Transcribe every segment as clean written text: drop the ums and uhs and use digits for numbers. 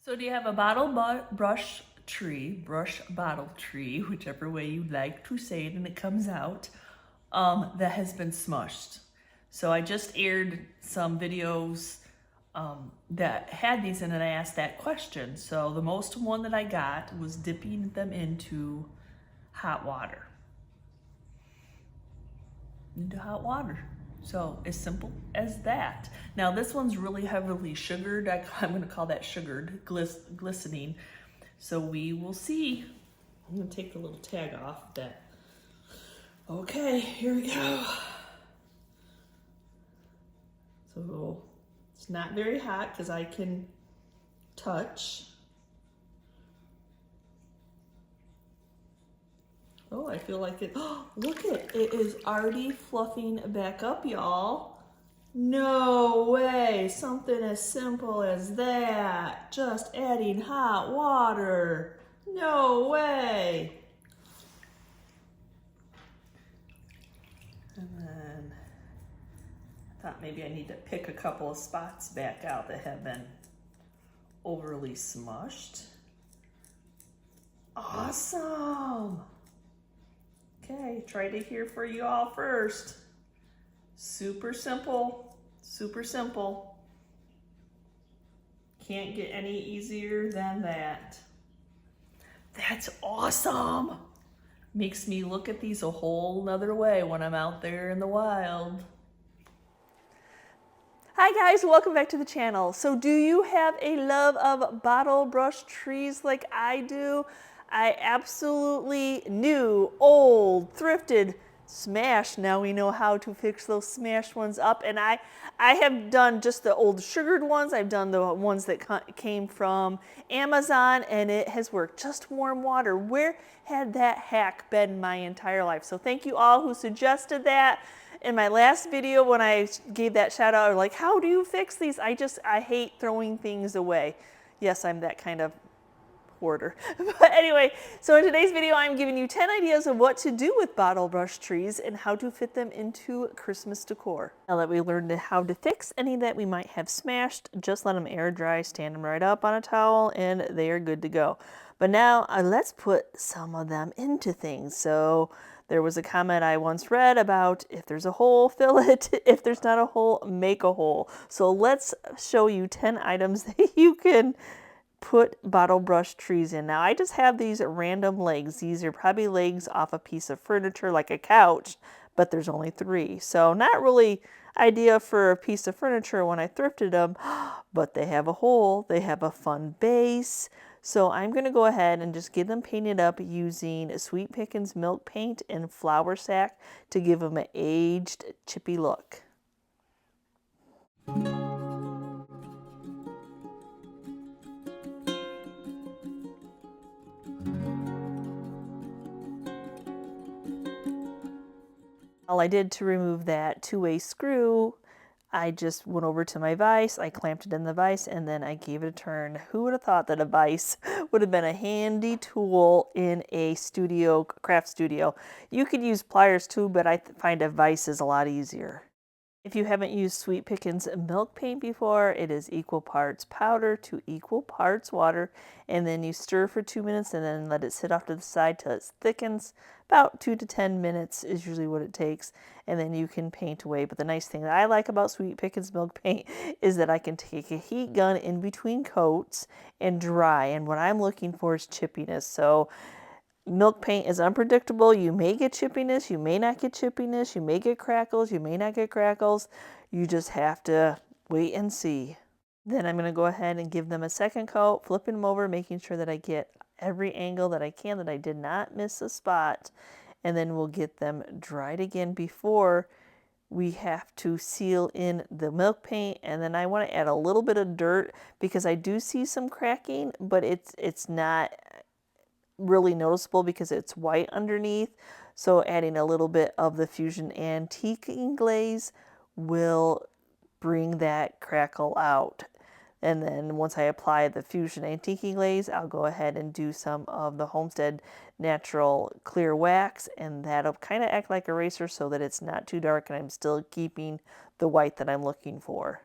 So do you have a brush bottle tree, whichever way you like to say it, and it comes out, that has been smushed. So I just aired some videos that had these in, and I asked that question. So the most one that I got was dipping them into hot water. So as simple as that. Now this one's really heavily sugared. I'm going to call that sugared, glistening. So we will see. I'm going to take the little tag off that. Okay, here we go. So it's not very hot because I can touch. Oh, I feel like it. Oh, look it is already fluffing back up, y'all. No way, something as simple as that. Just adding hot water. No way. And then I thought maybe I need to pick a couple of spots back out that have been overly smushed. Awesome. Okay, tried it here for you all first. Super simple, super simple. Can't get any easier than that. That's awesome. Makes me look at these a whole nother way when I'm out there in the wild. Hi guys, welcome back to the channel. So do you have a love of bottle brush trees like I do? I absolutely new, old, thrifted, smashed. Now we know how to fix those smashed ones up. And I have done just the old sugared ones. I've done the ones that came from Amazon, and it has worked. Just warm water. Where had that hack been my entire life? So thank you all who suggested that. In my last video when I gave that shout out, like, how do you fix these? I hate throwing things away. Yes, I'm that kind of hoarder. But anyway, so in today's video, I'm giving you 10 ideas of what to do with bottle brush trees and how to fit them into Christmas decor. Now that we learned how to fix any that we might have smashed, just let them air dry, stand them right up on a towel, and they are good to go. But now let's put some of them into things. So there was a comment I once read about if there's a hole, fill it. If there's not a hole, make a hole. So let's show you 10 items that you can put bottle brush trees in. Now I just have these random legs. These are probably legs off a piece of furniture like a couch, but there's only 3. So not really idea for a piece of furniture when I thrifted them, but they have a hole. They have a fun base. So I'm going to go ahead and just get them painted up using Sweet Pickins milk paint and flour sack to give them an aged, chippy look. All I did to remove that 2-way screw, I just went over to my vise, I clamped it in the vise, and then I gave it a turn. Who would have thought that a vise would have been a handy tool in a studio, craft studio? You could use pliers too, but I find a vise is a lot easier. If you haven't used Sweet Pickins milk paint before, it is equal parts powder to equal parts water, and then you stir for 2 minutes and then let it sit off to the side till it thickens. About 2 to 10 minutes is usually what it takes, and then you can paint away. But the nice thing that I like about Sweet Pickins milk paint is that I can take a heat gun in between coats and dry, and what I'm looking for is chippiness. So milk paint is unpredictable. You may get chippiness, you may not get chippiness, you may get crackles, you may not get crackles. You just have to wait and see. Then I'm going to go ahead and give them a second coat, flipping them over, making sure that I get every angle that I can, that I did not miss a spot. And then we'll get them dried again before we have to seal in the milk paint. And then I want to add a little bit of dirt because I do see some cracking, but it's not really noticeable because it's white underneath. So adding a little bit of the Fusion Antiquing glaze will bring that crackle out. And then once I apply the Fusion Antiquing glaze, I'll go ahead and do some of the Homestead Natural Clear Wax, and that'll kind of act like a eraser, so that it's not too dark and I'm still keeping the white that I'm looking for.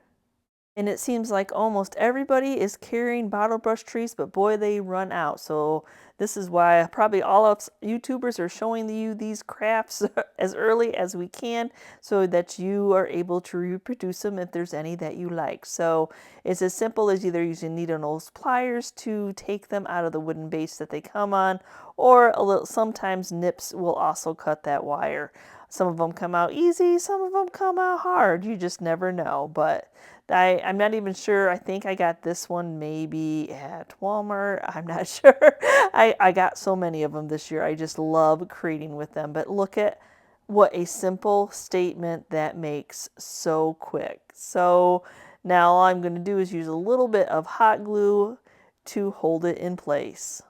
And it seems like almost everybody is carrying bottle brush trees, but boy, they run out. So this is why probably all of YouTubers are showing you these crafts as early as we can so that you are able to reproduce them if there's any that you like. So it's as simple as either using needle nose pliers to take them out of the wooden base that they come on, or sometimes nips will also cut that wire. Some of them come out easy, some of them come out hard. You just never know. But I'm not even sure. I think I got this one maybe at Walmart. I'm not sure. I got so many of them this year. I just love creating with them. But look at what a simple statement that makes so quick. So now all I'm going to do is use a little bit of hot glue to hold it in place.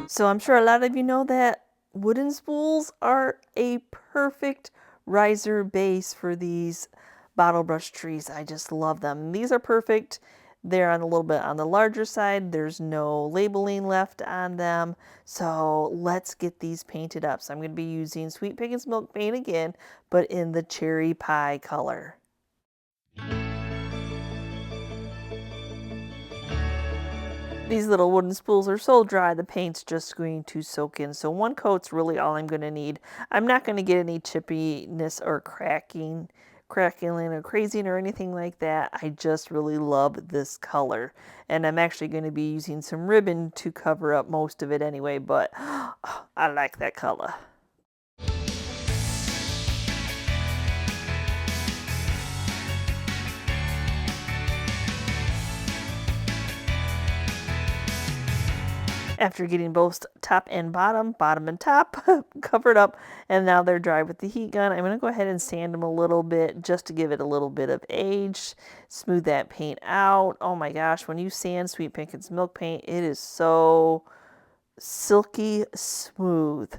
So I'm sure a lot of you know that wooden spools are a perfect riser base for these bottle brush trees. I just love them. These are perfect. They're on a little bit on the larger side. There's no labeling left on them. So let's get these painted up. So I'm going to be using Sweet Pickens Milk Paint again, but in the cherry pie color. These little wooden spools are so dry, the paint's just going to soak in. So one coat's really all I'm going to need. I'm not going to get any chippiness or crackling or crazing or anything like that. I just really love this color. And I'm actually going to be using some ribbon to cover up most of it anyway, but I like that color. After getting both top and bottom and top covered up, and now they're dry with the heat gun, I'm going to go ahead and sand them a little bit just to give it a little bit of age, smooth that paint out. Oh my gosh, when you sand Sweet Pickens Milk Paint, it is so silky smooth.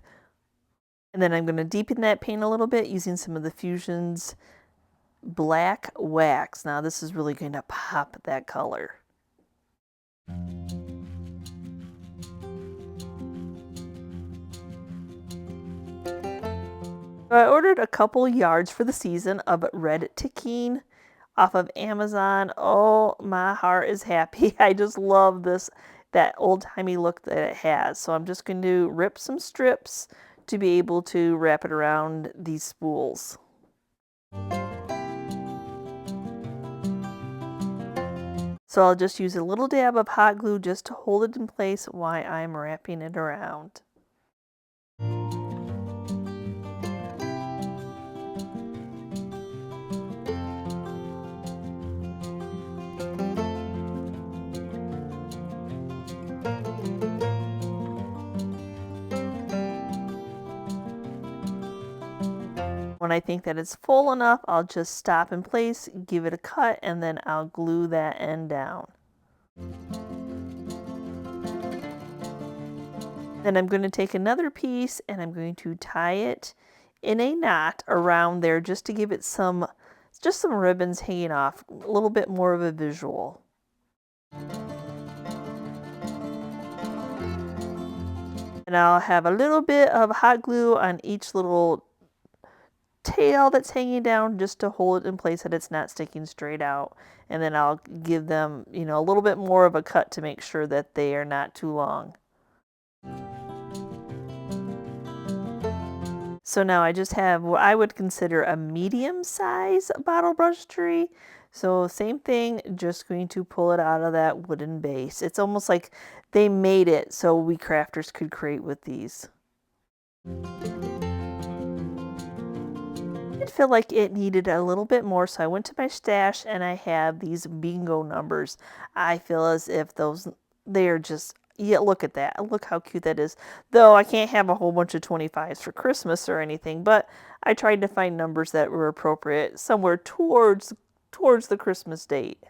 And then I'm going to deepen that paint a little bit using some of the Fusion's black wax. Now this is really going to pop that color. I ordered a couple yards for the season of red ticking off of Amazon. Oh, my heart is happy. I just love that old-timey look that it has. So I'm just going to rip some strips to be able to wrap it around these spools. So I'll just use a little dab of hot glue just to hold it in place while I'm wrapping it around. When I think that it's full enough, I'll just stop in place, give it a cut, and then I'll glue that end down. Then I'm going to take another piece and I'm going to tie it in a knot around there just to give it some ribbons hanging off, a little bit more of a visual. And I'll have a little bit of hot glue on each little tail that's hanging down just to hold it in place that it's not sticking straight out. And then I'll give them, a little bit more of a cut to make sure that they are not too long. So now I just have what I would consider a medium size bottle brush tree. So same thing, just going to pull it out of that wooden base. It's almost like they made it so we crafters could create with these. I feel like it needed a little bit more, so I went to my stash and I have these bingo numbers. I feel as if they are just, yeah, look at that. Look how cute that is. Though I can't have a whole bunch of 25s for Christmas or anything, but I tried to find numbers that were appropriate somewhere towards the Christmas date.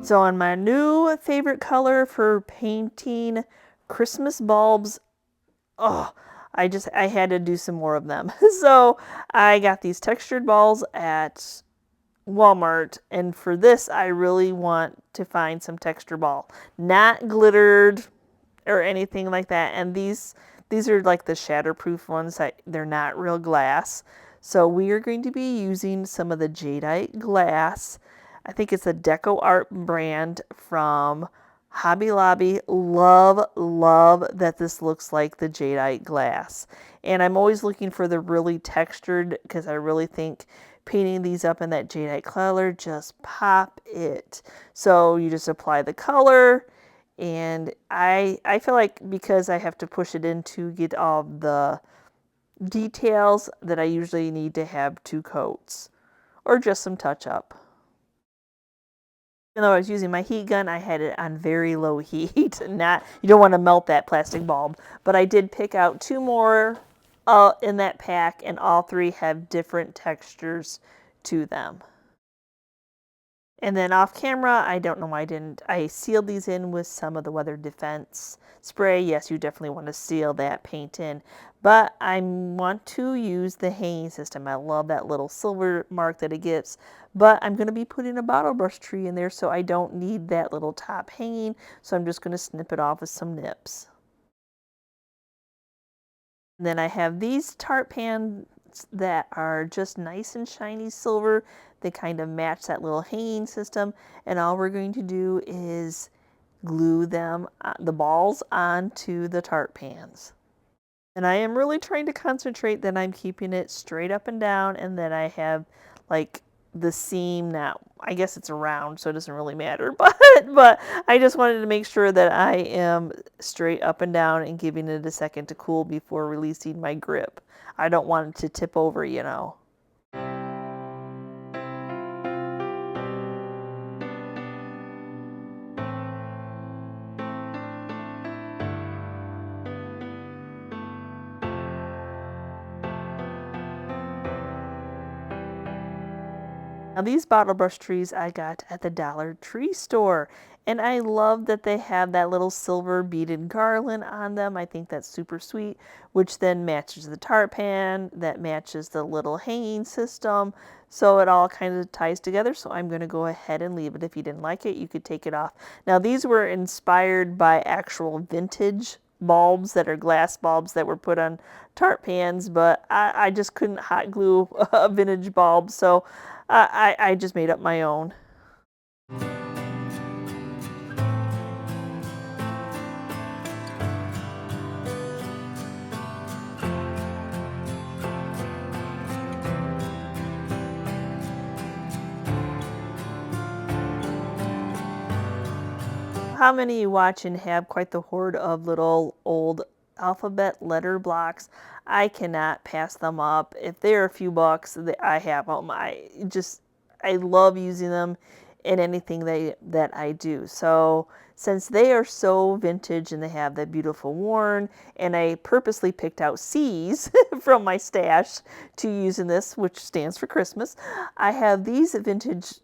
So on my new favorite color for painting Christmas bulbs, I I had to do some more of them. So I got these textured balls at Walmart, and for this I really want to find some texture ball, not glittered or anything like that. And these are like the shatterproof ones, that they're not real glass. So we are going to be using some of the jadeite glass. I think it's a DECOR brand from Hobby Lobby. Love that this looks like the jadeite glass. And I'm always looking for the really textured, because I really think painting these up in that jadeite color just pop it. So you just apply the color, and I feel like because I have to push it in to get all the details, that I usually need to have 2 coats or just some touch up. Even though I was using my heat gun, I had it on very low heat. Not, you don't want to melt that plastic bulb. But I did pick out 2 more in that pack, and all 3 have different textures to them. And then off camera, I don't know why I didn't, I sealed these in with some of the weather defense spray. Yes, you definitely want to seal that paint in. But I want to use the hanging system. I love that little silver mark that it gives. But I'm going to be putting a bottle brush tree in there, so I don't need that little top hanging. So I'm just going to snip it off with some nips. And then I have these tart pans that are just nice and shiny silver. They kind of match that little hanging system. And all we're going to do is glue them, the balls, onto the tart pans. And I am really trying to concentrate that I'm keeping it straight up and down, and that I have like the seam now. I guess it's round, so it doesn't really matter, but I just wanted to make sure that I am straight up and down and giving it a second to cool before releasing my grip. I don't want it to tip over, you know. Now these bottle brush trees I got at the Dollar Tree store, and I love that they have that little silver beaded garland on them. I think that's super sweet, which then matches the tart pan, that matches the little hanging system, so it all kind of ties together. So I'm going to go ahead and leave it. If you didn't like it, you could take it off. Now these were inspired by actual vintage bulbs that are glass bulbs that were put on tart pans, but I just couldn't hot glue a vintage bulb, so I just made up my own. How many of you watch and have quite the hoard of little old alphabet letter blocks? I cannot pass them up. If they're a few bucks, I have them. I love using them in anything that I do. So since they are so vintage and they have that beautiful worn, and I purposely picked out C's from my stash to use in this, which stands for Christmas, I have these vintage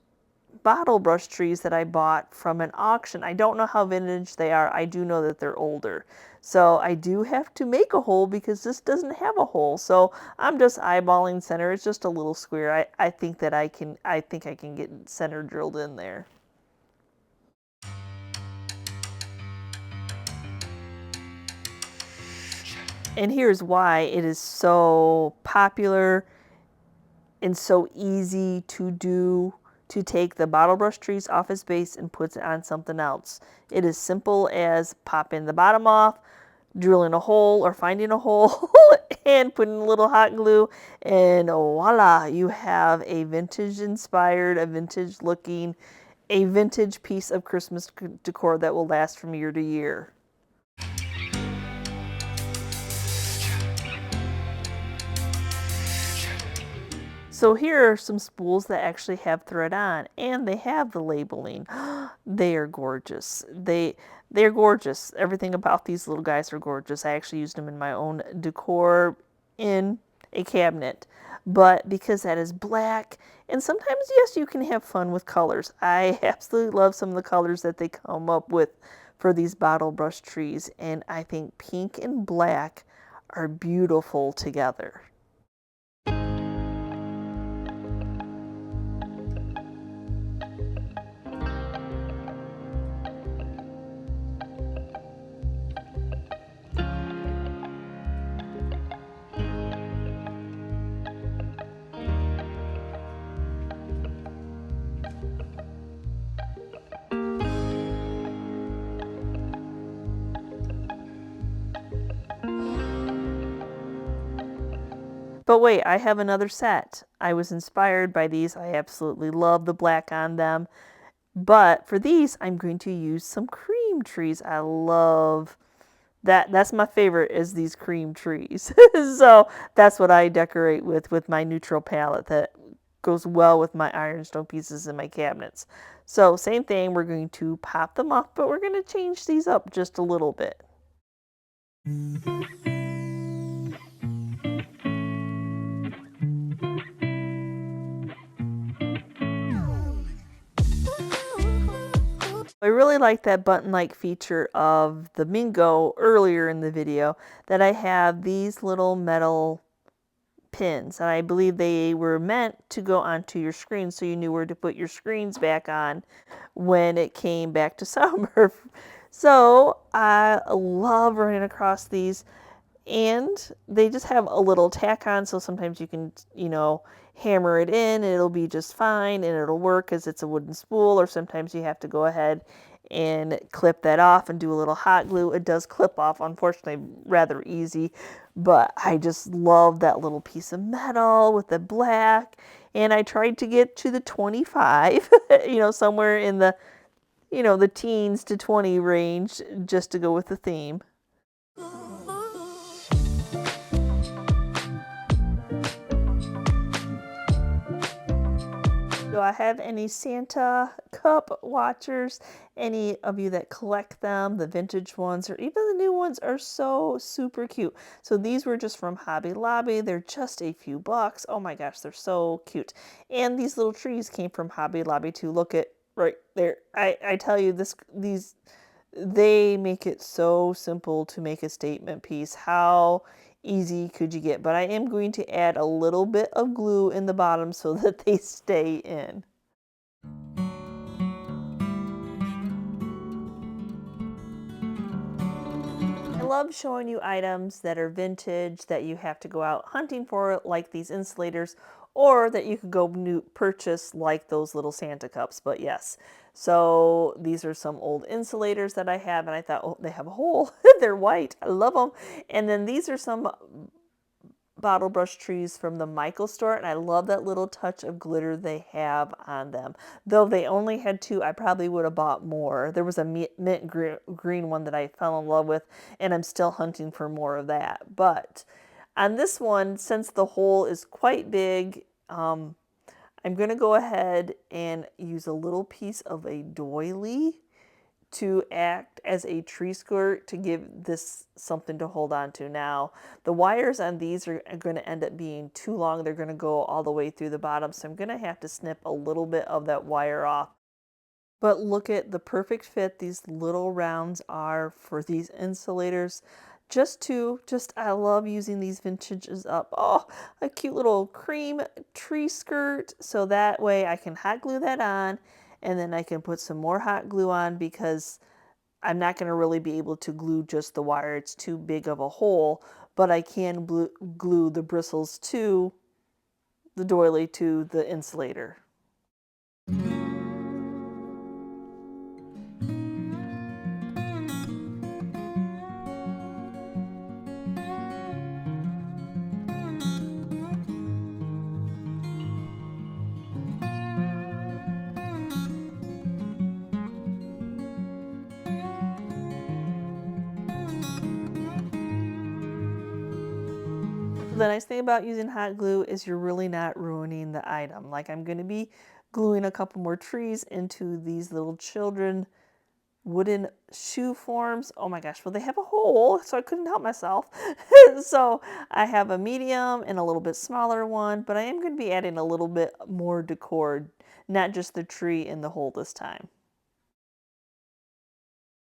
bottle brush trees that I bought from an auction. I don't know how vintage they are. I do know that they're older. So I do have to make a hole because this doesn't have a hole. So I'm just eyeballing center. It's just a little square. I think I can get center drilled in there. And here's why it is so popular and so easy to do, to take the bottle brush trees off its base and put it on something else. It is simple as popping the bottom off, drilling a hole or finding a hole and putting a little hot glue, and voila, you have a vintage inspired, a vintage looking, a vintage piece of Christmas decor that will last from year to year. So here are some spools that actually have thread on, and they have the labeling. They are gorgeous. They're gorgeous. Everything about these little guys are gorgeous. I actually used them in my own decor in a cabinet. But because that is black, and sometimes, yes, you can have fun with colors. I absolutely love some of the colors that they come up with for these bottle brush trees, and I think pink and black are beautiful together. But wait, I have another set. I was inspired by these. I absolutely love the black on them. But for these, I'm going to use some cream trees. I love that. That's my favorite, is these cream trees. So that's what I decorate with my neutral palette that goes well with my ironstone pieces in my cabinets. So same thing, we're going to pop them off, but we're going to change these up just a little bit. I really like that button-like feature of the Mingo earlier in the video, that I have these little metal pins, and I believe they were meant to go onto your screen so you knew where to put your screens back on when it came back to summer. So I love running across these, and they just have a little tack on, so sometimes you can, hammer it in and it'll be just fine and it'll work because it's a wooden spool, or sometimes you have to go ahead and clip that off and do a little hot glue. It does clip off, unfortunately, rather easy, but I just love that little piece of metal with the black. And I tried to get to the 25, somewhere in the, the teens to 20 range, just to go with the theme. Do I have any Santa cup watchers? Any of you that collect them, the vintage ones, or even the new ones, are so super cute. So these were just from Hobby Lobby. They're just a few bucks. Oh my gosh, they're so cute. And these little trees came from Hobby Lobby too. Look at right there. I tell you, they make it so simple to make a statement piece. How easy could you get? But I am going to add a little bit of glue in the bottom so that they stay in. I love showing you items that are vintage that you have to go out hunting for, like these insulators, or that you could go purchase, like those little Santa cups. But yes, so these are some old insulators that I have, and I thought, oh, they have a hole. They're white. I love them. And then these are some bottle brush trees from the Michael store, and I love that little touch of glitter they have on them. Though they only had 2, I probably would have bought more. There was a mint green one that I fell in love with, and I'm still hunting for more of that. But on this one, since the hole is quite big, I'm going to go ahead and use a little piece of a doily to act as a tree skirt to give this something to hold on to. Now, the wires on these are going to end up being too long. They're going to go all the way through the bottom, so I'm going to have to snip a little bit of that wire off. But look at the perfect fit these little rounds are for these insulators. I love using these vintages up. Oh, a cute little cream tree skirt, so that way I can hot glue that on, and then I can put some more hot glue on, because I'm not going to really be able to glue just the wire. It's too big of a hole, but I can glue the bristles to the doily to the insulator. The nice thing about using hot glue is you're really not ruining the item. Like, I'm going to be gluing a couple more trees into these little children wooden shoe forms. Oh my gosh, well, they have a hole, so I couldn't help myself. So I have a medium and a little bit smaller one, but I am going to be adding a little bit more decor, not just the tree in the hole this time.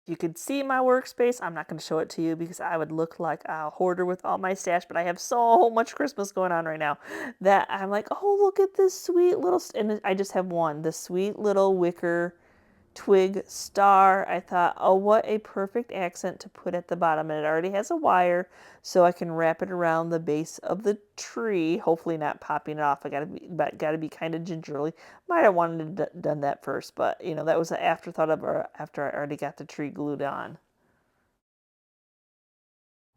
You could see my workspace. I'm not going to show it to you because I would look like a hoarder with all my stash, but I have so much Christmas going on right now that I'm like, oh, look at this sweet little, and I just have one, the sweet little wicker twig star. I thought, oh, what a perfect accent to put at the bottom. And it already has a wire, so I can wrap it around the base of the tree, hopefully not popping it off. I gotta be kind of gingerly. Might have wanted to done that first, but you know, that was an afterthought of after I already got the tree glued on.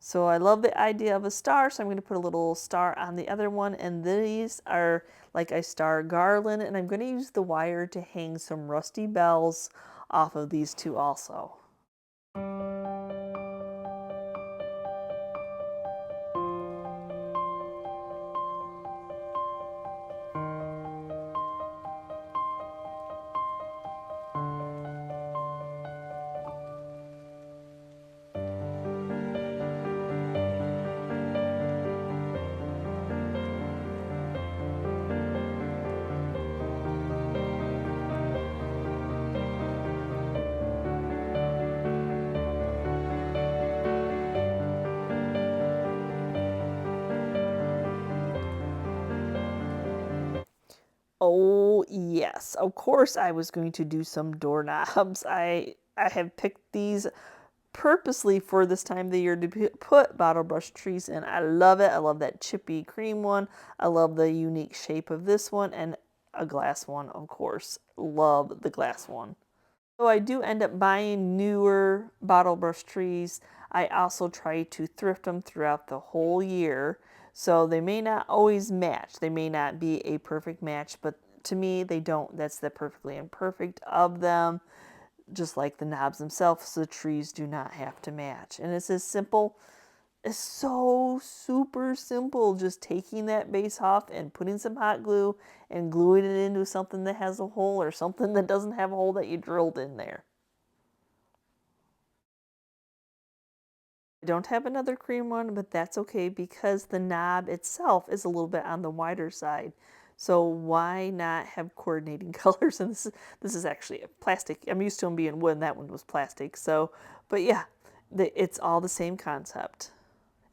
So I love the idea of a star, so I'm going to put a little star on the other one, and these are like a star garland, and I'm going to use the wire to hang some rusty bells off of these two also. Oh, yes. Of course I was going to do some doorknobs. I have picked these purposely for this time of the year to put bottle brush trees in. I love it. I love that chippy cream one. I love the unique shape of this one, and a glass one, of course. Love the glass one. So I do end up buying newer bottle brush trees. I also try to thrift them throughout the whole year. So they may not always match. They may not be a perfect match, but to me, they don't. That's the perfectly imperfect of them. Just like the knobs themselves, the trees do not have to match. And it's as simple, it's so super simple, just taking that base off and putting some hot glue and gluing it into something that has a hole or something that doesn't have a hole that you drilled in there. I don't have another cream one, but that's okay because the knob itself is a little bit on the wider side. So why not have coordinating colors? And this is actually plastic. I'm used to them being wood, and that one was plastic. So, but yeah, it's all the same concept.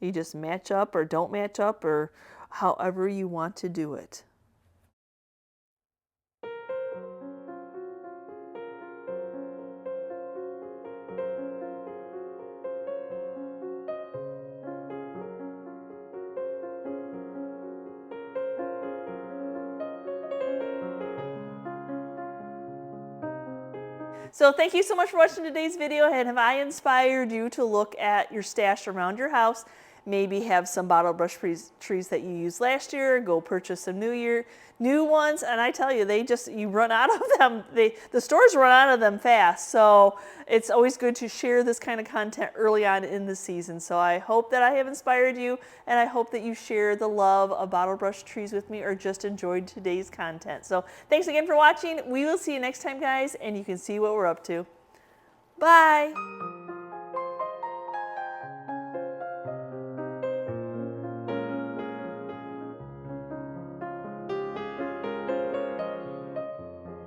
You just match up or don't match up or however you want to do it. So thank you so much for watching today's video, and have I inspired you to look at your stash around your house? Maybe have some bottle brush trees that you used last year, go purchase some new ones, and I tell you, you run out of them. The stores run out of them fast, so it's always good to share this kind of content early on in the season. So I hope that I have inspired you, and I hope that you share the love of bottle brush trees with me or just enjoyed today's content. So thanks again for watching. We will see you next time, guys, and you can see what we're up to. Bye.